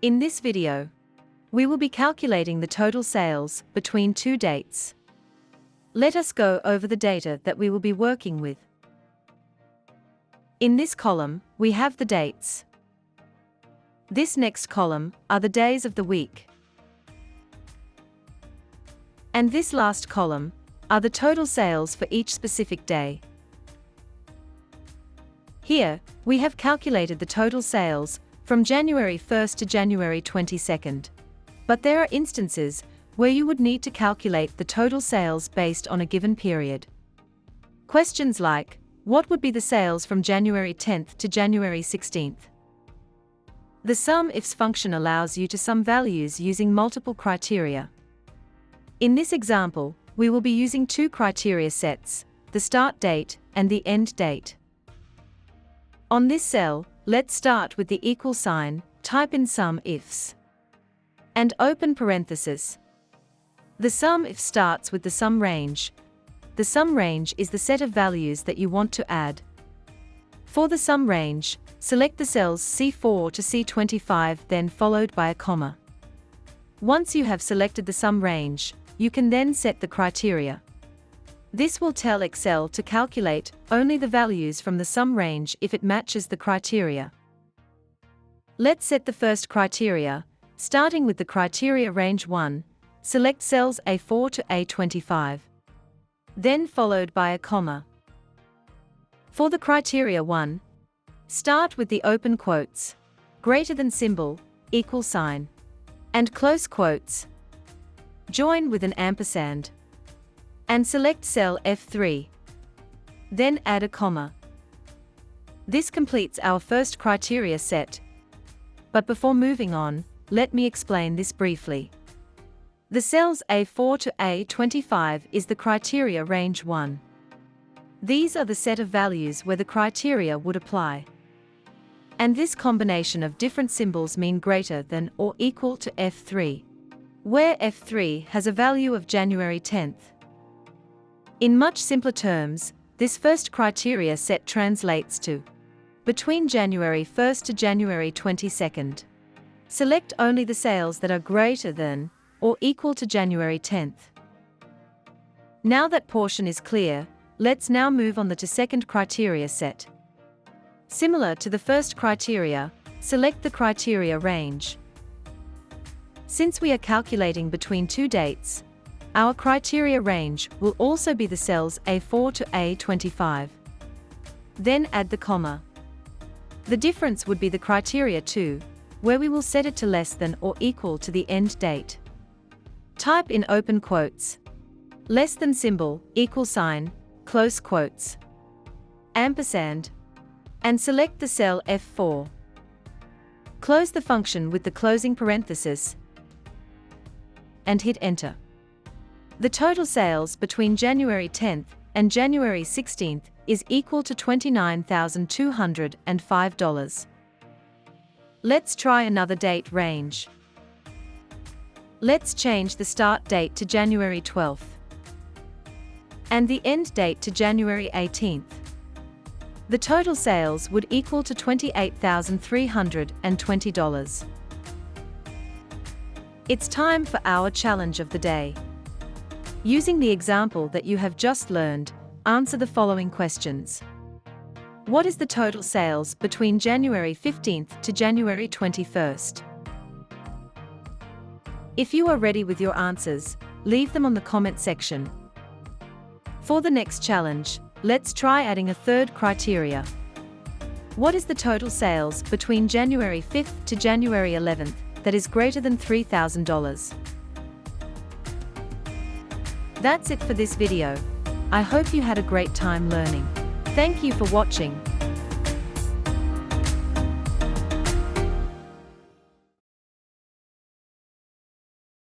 In this video, we will be calculating the total sales between two dates. Let us go over the data that we will be working with. In this column, we have the dates. This next column are the days of the week. And this last column are the total sales for each specific day. Here, we have calculated the total sales from January 1st to January 22nd. But there are instances where you would need to calculate the total sales based on a given period. Questions like, what would be the sales from January 10th to January 16th? The SUMIFS function allows you to sum values using multiple criteria. In this example, we will be using two criteria sets, the start date and the end date. On this cell, let's start with the equal sign, type in SUMIFS, and open parenthesis. The SUMIFS starts with the sum range. The sum range is the set of values that you want to add. For the sum range, select the cells C4 to C25, then followed by a comma. Once you have selected the sum range, you can then set the criteria. This will tell Excel to calculate only the values from the sum range if it matches the criteria. Let's set the first criteria, starting with the criteria range 1, select cells A4 to A25. Then followed by a comma. For the criteria 1, start with the open quotes, greater than symbol, equal sign, and close quotes. Join with an ampersand. And select cell F3. Then add a comma. This completes our first criteria set. But before moving on, let me explain this briefly. The cells A4 to A25 is the criteria range 1. These are the set of values where the criteria would apply. And this combination of different symbols mean greater than or equal to F3, where F3 has a value of January 10th. In much simpler terms, this first criteria set translates to between January 1st to January 22nd. Select only the sales that are greater than or equal to January 10th. Now that portion is clear, let's now move on to second criteria set. Similar to the first criteria, select the criteria range. Since we are calculating between two dates, our criteria range will also be the cells A4 to A25. Then add the comma. The difference would be the criteria 2, where we will set it to less than or equal to the end date. Type in open quotes, less than symbol, equal sign, close quotes, ampersand, and select the cell F4. Close the function with the closing parenthesis and hit enter. The total sales between January 10th and January 16th is equal to $29,205. Let's try another date range. Let's change the start date to January 12th and the end date to January 18th. The total sales would equal to $28,320. It's time for our challenge of the day. Using the example that you have just learned, answer the following questions. What is the total sales between January 15th to January 21st? If you are ready with your answers, leave them on the comment section. For the next challenge, let's try adding a third criteria. What is the total sales between January 5th to January 11th that is greater than $3,000? That's it for this video. I hope you had a great time learning. Thank you for watching.